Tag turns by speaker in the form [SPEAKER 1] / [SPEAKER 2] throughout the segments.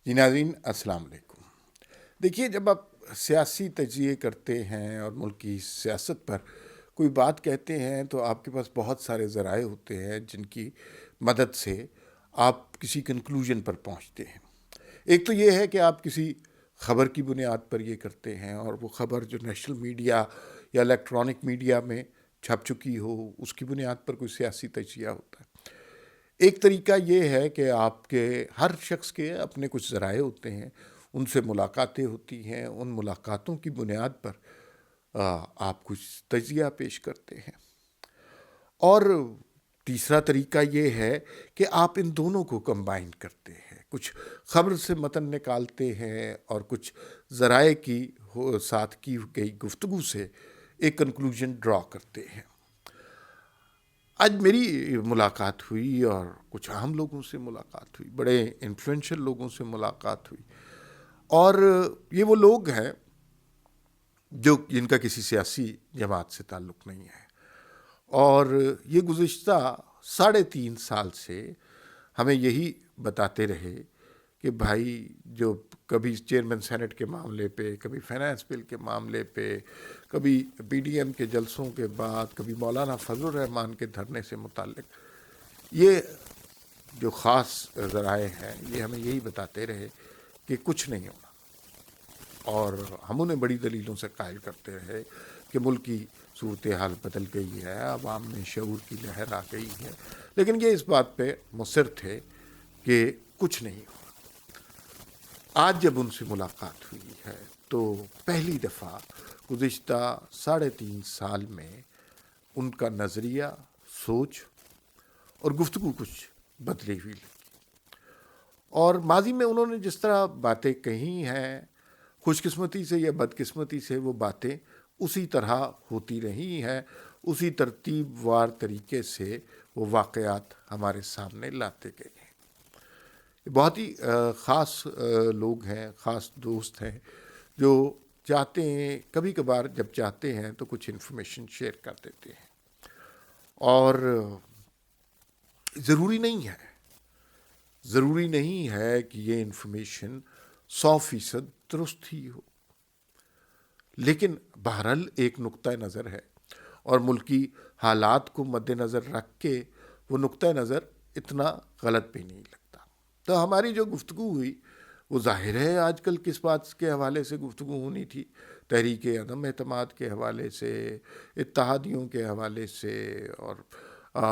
[SPEAKER 1] جی ناظرین السلام علیکم۔ دیکھیے، جب آپ سیاسی تجزیے کرتے ہیں اور ملک کی سیاست پر کوئی بات کہتے ہیں تو آپ کے پاس بہت سارے ذرائع ہوتے ہیں جن کی مدد سے آپ کسی کنکلوژن پر پہنچتے ہیں۔ ایک تو یہ ہے کہ آپ کسی خبر کی بنیاد پر یہ کرتے ہیں، اور وہ خبر جو نیشنل میڈیا یا الیکٹرانک میڈیا میں چھپ چکی ہو اس کی بنیاد پر کوئی سیاسی تجزیہ ہوتا ہے۔ ایک طریقہ یہ ہے کہ آپ کے ہر شخص کے اپنے کچھ ذرائع ہوتے ہیں، ان سے ملاقاتیں ہوتی ہیں، ان ملاقاتوں کی بنیاد پر آپ کچھ تجزیہ پیش کرتے ہیں۔ اور تیسرا طریقہ یہ ہے کہ آپ ان دونوں کو کمبائن کرتے ہیں، کچھ خبر سے متن نکالتے ہیں اور کچھ ذرائع کی ساتھ کی گئی گفتگو سے ایک کنکلوژن ڈرا کرتے ہیں۔ آج میری ملاقات ہوئی اور کچھ عام لوگوں سے ملاقات ہوئی، بڑے انفلوئنشل لوگوں سے ملاقات ہوئی، اور یہ وہ لوگ ہیں جن کا کسی سیاسی جماعت سے تعلق نہیں ہے، اور یہ گزشتہ 3.5 سال سے ہمیں یہی بتاتے رہے کہ بھائی، جو کبھی چیئرمین سینٹ کے معاملے پہ، کبھی فائنانس بل کے معاملے پہ، کبھی پی ڈی ایم کے جلسوں کے بعد، کبھی مولانا فضل الرحمان کے دھرنے سے متعلق یہ جو خاص ذرائع ہیں یہ ہمیں یہی بتاتے رہے کہ کچھ نہیں ہونا، اور ہم انہیں بڑی دلیلوں سے قائل کرتے رہے کہ ملک کی صورتحال بدل گئی ہے، عوام میں شعور کی لہر آ گئی ہے، لیکن یہ اس بات پہ مصر تھے کہ کچھ نہیں ہوا۔ آج جب ان سے ملاقات ہوئی ہے تو پہلی دفعہ گزشتہ 3.5 سال میں ان کا نظریہ، سوچ اور گفتگو کچھ بدلی ہوئی لگی، اور ماضی میں انہوں نے جس طرح باتیں کہی ہیں، خوش قسمتی سے یا بدقسمتی سے وہ باتیں اسی طرح ہوتی رہی ہیں، اسی ترتیب وار طریقے سے وہ واقعات ہمارے سامنے لاتے گئے ہیں۔ بہت ہی خاص لوگ ہیں، خاص دوست ہیں، جو چاہتے ہیں، کبھی کبھار جب چاہتے ہیں تو کچھ انفارمیشن شیئر کر دیتے ہیں، اور ضروری نہیں ہے کہ یہ انفارمیشن 100% درست ہی ہو، لیکن بہرحال ایک نقطہ نظر ہے، اور ملکی حالات کو مد نظر رکھ کے وہ نقطہ نظر اتنا غلط بھی نہیں لگتا۔ تو ہماری جو گفتگو ہوئی وہ ظاہر ہے آج کل کس بات کے حوالے سے گفتگو ہونی تھی، تحریک عدم اعتماد کے حوالے سے، اتحادیوں کے حوالے سے، اور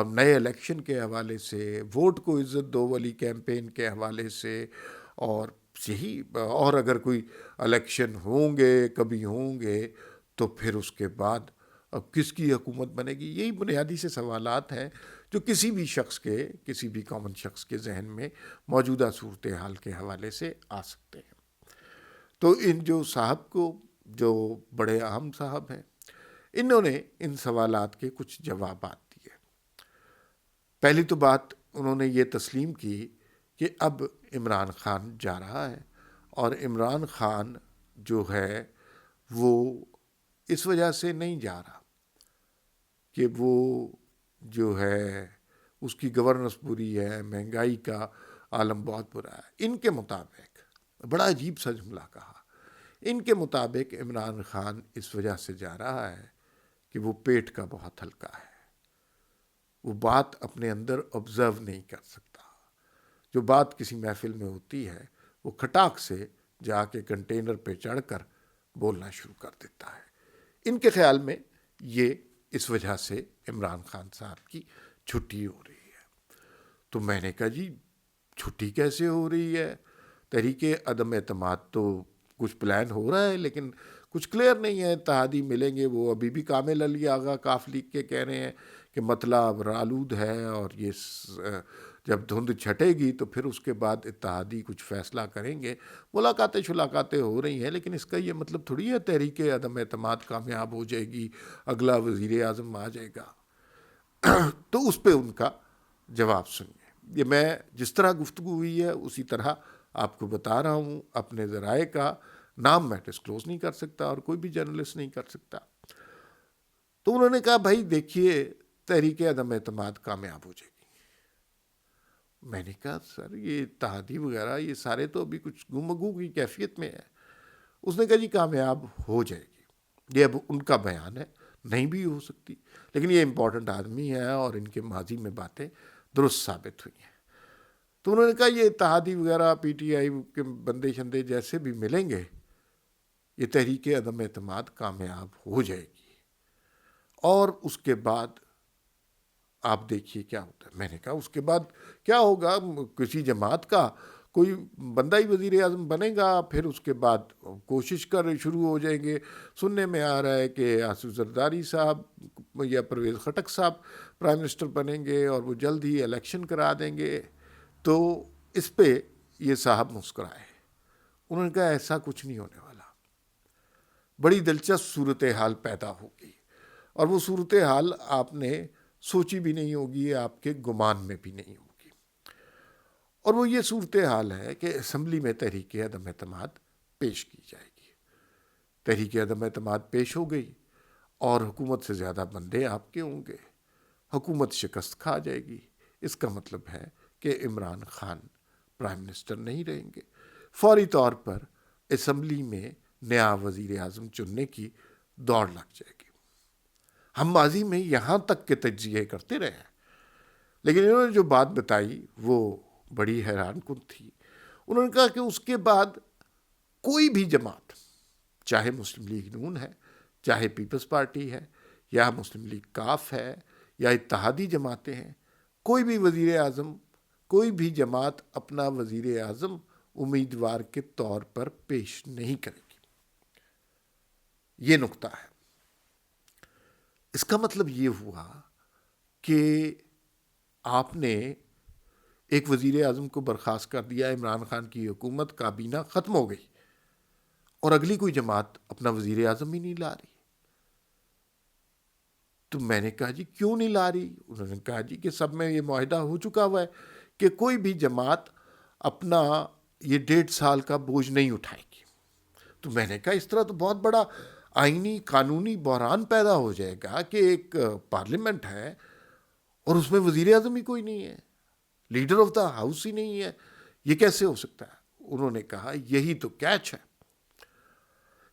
[SPEAKER 1] نئے الیکشن کے حوالے سے، ووٹ کو عزت دو والی کیمپین کے حوالے سے، اور یہی، اور اگر کوئی الیکشن کبھی ہوں گے تو پھر اس کے بعد اب کس کی حکومت بنے گی۔ یہی بنیادی سے سوالات ہیں جو کسی بھی کامن شخص کے ذہن میں موجودہ صورتحال کے حوالے سے آ سکتے ہیں۔ تو ان جو بڑے اہم صاحب ہیں، انہوں نے ان سوالات کے کچھ جوابات دیے۔ پہلی تو بات انہوں نے یہ تسلیم کی کہ اب عمران خان جا رہا ہے، اور عمران خان جو ہے وہ اس وجہ سے نہیں جا رہا کہ وہ جو ہے اس کی گورننس بری ہے، مہنگائی کا عالم بہت برا ہے۔ ان کے مطابق، بڑا عجیب سا جملہ کہا، ان کے مطابق عمران خان اس وجہ سے جا رہا ہے کہ وہ پیٹ کا بہت ہلکا ہے، وہ بات اپنے اندر آبزرو نہیں کر سکتا، جو بات کسی محفل میں ہوتی ہے وہ کھٹاک سے جا کے کنٹینر پہ چڑھ کر بولنا شروع کر دیتا ہے۔ ان کے خیال میں یہ اس وجہ سے عمران خان صاحب کی چھٹی ہو رہی ہے۔ تو میں نے کہا جی چھٹی کیسے ہو رہی ہے؟ تحریک عدم اعتماد تو کچھ پلان ہو رہا ہے لیکن کچھ کلیئر نہیں ہے، اتحادی ملیں گے، وہ ابھی بھی کامل علی آغا کاف لکھ کے کہہ رہے ہیں کہ مطلب رالود ہے، اور یہ جب دھند چھٹے گی تو پھر اس کے بعد اتحادی کچھ فیصلہ کریں گے۔ ملاقاتیں ہو رہی ہیں، لیکن اس کا یہ مطلب تھوڑی ہے تحریک عدم اعتماد کامیاب ہو جائے گی، اگلا وزیر اعظم آ جائے گا۔ تو اس پہ ان کا جواب سنیے۔ یہ میں جس طرح گفتگو ہوئی ہے اسی طرح آپ کو بتا رہا ہوں، اپنے ذرائع کا نام میں ڈسکلوز نہیں کر سکتا اور کوئی بھی جرنلسٹ نہیں کر سکتا۔ تو انہوں نے کہا بھائی دیکھیے، تحریک عدم اعتماد کامیاب ہو جائے گی، میں نے کہا سر یہ اتحادی وغیرہ یہ سارے تو ابھی کچھ گفتگو کی کیفیت میں ہے. اس نے کہا جی کامیاب ہو جائے گی. یہ اب ان کا بیان ہے, نہیں بھی ہو سکتی, لیکن یہ امپورٹنٹ آدمی ہے اور ان کے ماضی میں باتیں درست ثابت ہوئی ہیں. تو انہوں نے کہا یہ اتحادی وغیرہ پی ٹی آئی کے بندے شندے جیسے بھی ملیں گے, یہ تحریک عدم اعتماد کامیاب ہو جائے گی, اور اس کے بعد آپ دیکھیے کیا ہوتا ہے. میں نے کہا اس کے بعد کیا ہوگا, کسی جماعت کا کوئی بندہ ہی وزیر اعظم بنے گا, پھر اس کے بعد کوشش شروع ہو جائیں گے. سننے میں آ رہا ہے کہ آصف زرداری صاحب یا پرویز خٹک صاحب پرائم منسٹر بنیں گے اور وہ جلد ہی الیکشن کرا دیں گے. تو اس پہ یہ صاحب مسکرائے. انہوں نے کہا ایسا کچھ نہیں ہونے والا, بڑی دلچسپ صورتحال پیدا ہوگی, اور وہ صورتحال آپ نے سوچی بھی نہیں ہوگی, آپ کے گمان میں بھی نہیں ہوگی. اور وہ یہ صورتحال ہے کہ اسمبلی میں تحریک عدم اعتماد پیش کی جائے گی. تحریک عدم اعتماد پیش ہو گئی اور حکومت سے زیادہ بندے آپ کے ہوں گے, حکومت شکست کھا جائے گی. اس کا مطلب ہے کہ عمران خان پرائم منسٹر نہیں رہیں گے. فوری طور پر اسمبلی میں نیا وزیر اعظم چننے کی دوڑ لگ جائے گی. ہم ماضی میں یہاں تک کے تجزیے کرتے رہے ہیں, لیکن انہوں نے جو بات بتائی وہ بڑی حیران کن تھی. انہوں نے کہا کہ اس کے بعد کوئی بھی جماعت, چاہے مسلم لیگ نون ہے, چاہے پیپلز پارٹی ہے, یا مسلم لیگ کاف ہے, یا اتحادی جماعتیں ہیں, کوئی بھی وزیر اعظم, کوئی بھی جماعت اپنا وزیر اعظم امیدوار کے طور پر پیش نہیں کرے گی. یہ نقطہ ہے. اس کا مطلب یہ ہوا کہ آپ نے ایک وزیر اعظم کو برخاست کر دیا, عمران خان کی حکومت کابینہ ختم ہو گئی, اور اگلی کوئی جماعت اپنا وزیر اعظم ہی نہیں لا رہی. تو میں نے کہا جی کیوں نہیں لا رہی؟ انہوں نے کہا جی کہ سب میں یہ معاہدہ ہو چکا ہوا ہے کہ کوئی بھی جماعت اپنا یہ 1.5 سال کا بوجھ نہیں اٹھائے گی. تو میں نے کہا اس طرح تو بہت بڑا آئینی قانونی بحران پیدا ہو جائے گا کہ ایک پارلیمنٹ ہے اور اس میں وزیر اعظم ہی کوئی نہیں ہے, لیڈر آف دا ہاؤس ہی نہیں ہے, یہ کیسے ہو سکتا ہے؟ انہوں نے کہا یہی تو کیچ ہے.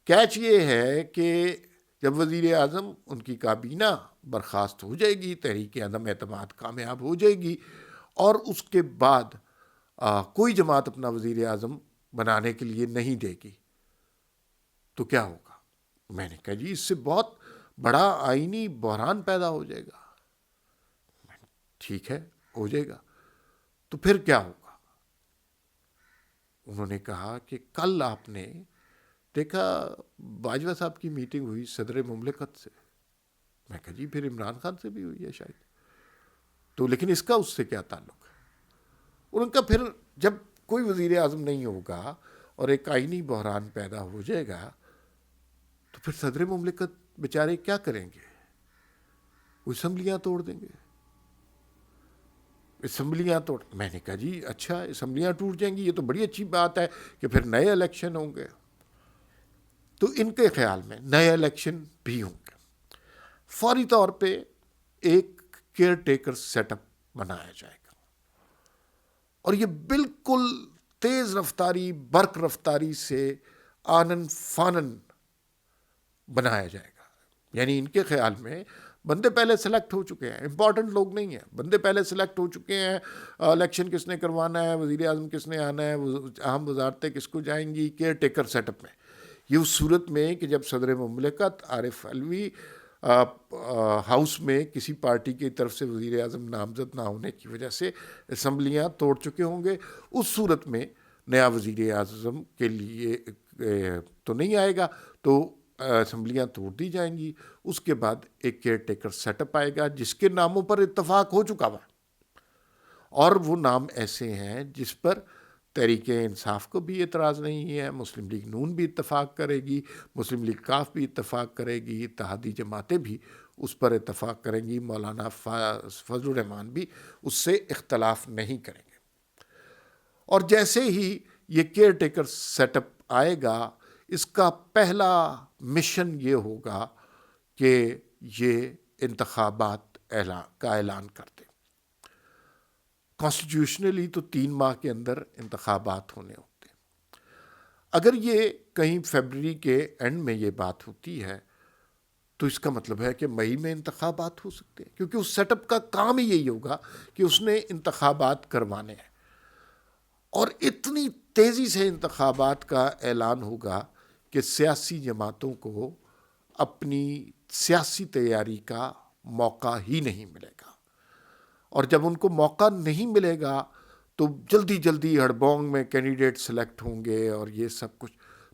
[SPEAKER 1] کیچ یہ ہے کہ جب وزیر اعظم ان کی کابینہ برخاست ہو جائے گی, تحریک عدم اعتماد کامیاب ہو جائے گی, اور اس کے بعد کوئی جماعت اپنا وزیر اعظم بنانے کے لیے نہیں دے گی, تو کیا ہوگا؟ میں نے کہا جی اس سے بہت بڑا آئینی بحران پیدا ہو جائے گا. ٹھیک ہے, ہو جائے گا, تو پھر کیا ہوگا؟ انہوں نے کہا کہ کل آپ نے دیکھا باجوہ صاحب کی میٹنگ ہوئی صدر مملکت سے. میں کہا جی پھر عمران خان سے بھی ہوئی ہے شاید, تو لیکن اس کا اس سے کیا تعلق ہے؟ ان کا پھر جب کوئی وزیر اعظم نہیں ہوگا اور ایک آئینی بحران پیدا ہو جائے گا, تو پھر صدر مملکت بیچارے کیا کریں گے؟ وہ اسمبلیاں توڑ دیں گے. اسمبلیاں توڑ, میں نے کہا جی اچھا اسمبلیاں ٹوٹ جائیں گی, یہ تو بڑی اچھی بات ہے کہ پھر نئے الیکشن ہوں گے. تو ان کے خیال میں نئے الیکشن بھی ہوں گے. فوری طور پہ ایک کیئر ٹیکر سیٹ اپ بنایا جائے گا, اور یہ بالکل تیز رفتاری برق رفتاری سے آنن فانن بنایا جائے گا. یعنی ان کے خیال میں بندے پہلے سلیکٹ ہو چکے ہیں, امپورٹنٹ لوگ نہیں ہیں, بندے پہلے سلیکٹ ہو چکے ہیں. الیکشن کس نے کروانا ہے, وزیر اعظم کس نے آنا ہے, اہم وزارتیں کس کو جائیں گی, کیئر ٹیکر سیٹ اپ میں. یہ اس صورت میں کہ جب صدر مملکت عارف علوی ہاؤس میں کسی پارٹی کی طرف سے وزیر اعظم نامزد نہ ہونے کی وجہ سے اسمبلیاں توڑ چکے ہوں گے, اس صورت میں نیا وزیر اعظم کے لیے تو نہیں آئے گا, تو اسمبلیاں توڑ دی جائیں گی. اس کے بعد ایک کیئر ٹیکر سیٹ اپ آئے گا جس کے ناموں پر اتفاق ہو چکا ہوا, اور وہ نام ایسے ہیں جس پر تحریک انصاف کو بھی اعتراض نہیں ہے, مسلم لیگ نون بھی اتفاق کرے گی, مسلم لیگ کاف بھی اتفاق کرے گی, اتحادی جماعتیں بھی اس پر اتفاق کریں گی, مولانا فضل الرحمان بھی اس سے اختلاف نہیں کریں گے. اور جیسے ہی یہ کیئر ٹیکر سیٹ اپ آئے گا, اس کا پہلا مشن یہ ہوگا کہ یہ انتخابات کا اعلان کر دیں. کانسٹیٹیوشنلی تو 3 ماہ کے اندر انتخابات ہونے ہوتے ہیں. اگر یہ کہیں فیبرری کے اینڈ میں یہ بات ہوتی ہے تو اس کا مطلب ہے کہ مئی میں انتخابات ہو سکتے ہیں، کیونکہ اس سیٹ اپ کا کام ہی یہی ہوگا کہ اس نے انتخابات کروانے ہیں. اور اتنی تیزی سے انتخابات کا اعلان ہوگا کہ سیاسی جماعتوں کو اپنی سیاسی تیاری کا موقع ہی نہیں ملے گا. اور جب ان کو موقع نہیں ملے گا تو جلدی جلدی ہڑبونگ میں کینڈیڈیٹ سلیکٹ ہوں گے اور یہ سب کچھ.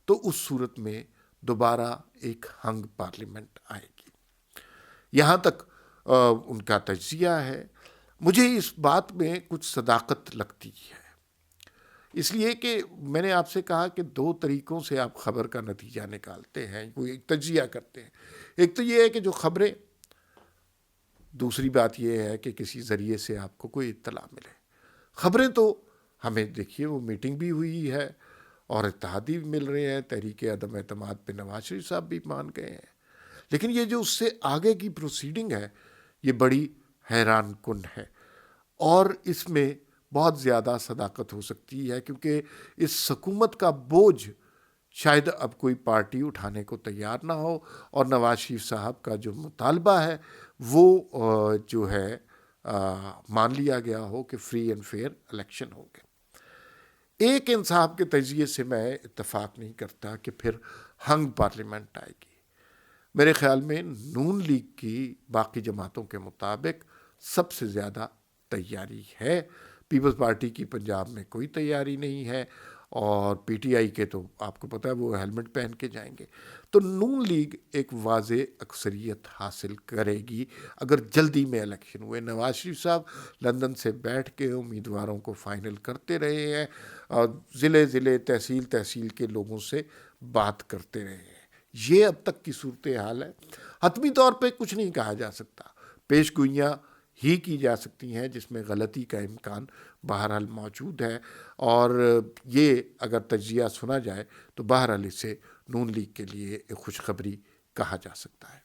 [SPEAKER 1] تو اس صورت میں دوبارہ ایک ہنگ پارلیمنٹ آئے گی. یہاں تک ان کا تجزیہ ہے. مجھے اس بات میں کچھ صداقت لگتی ہے، اس لیے کہ میں نے آپ سے کہا کہ 2 طریقوں سے آپ خبر کا نتیجہ نکالتے ہیں، کوئی تجزیہ کرتے ہیں. ایک تو یہ ہے کہ جو خبریں، دوسری بات یہ ہے کہ کسی ذریعے سے آپ کو کوئی اطلاع ملے. خبریں تو ہمیں دیکھیے وہ میٹنگ بھی ہوئی ہے اور اتحادی بھی مل رہے ہیں، تحریک عدم اعتماد پہ نواز شریف صاحب بھی مان گئے ہیں. لیکن یہ جو اس سے آگے کی پروسیڈنگ ہے یہ بڑی حیران کن ہے، اور اس میں بہت زیادہ صداقت ہو سکتی ہے، کیونکہ اس حکومت کا بوجھ شاید اب کوئی پارٹی اٹھانے کو تیار نہ ہو، اور نواز شریف صاحب کا جو مطالبہ ہے وہ جو ہے مان لیا گیا ہو کہ فری اینڈ فیئر الیکشن ہو گئے. ایک انصاف کے تجزیے سے میں اتفاق نہیں کرتا کہ پھر ہنگ پارلیمنٹ آئے گی. میرے خیال میں نون لیگ کی باقی جماعتوں کے مطابق سب سے زیادہ تیاری ہے. پیپلز پارٹی کی پنجاب میں کوئی تیاری نہیں ہے، اور پی ٹی آئی کے تو آپ کو پتہ ہے وہ ہیلمٹ پہن کے جائیں گے. تو نون لیگ ایک واضح اکثریت حاصل کرے گی اگر جلدی میں الیکشن ہوئے. نواز شریف صاحب لندن سے بیٹھ کے امیدواروں کو فائنل کرتے رہے ہیں، اور ضلع تحصیل کے لوگوں سے بات کرتے رہے ہیں. یہ اب تک کی صورتحال ہے. حتمی طور پہ کچھ نہیں کہا جا سکتا، پیش گوئیاں ہی کی جا سکتی ہیں جس میں غلطی کا امکان بہرحال موجود ہے. اور یہ اگر تجزیہ سنا جائے تو بہرحال اسے نون لیگ کے لیے ایک خوشخبری کہا جا سکتا ہے.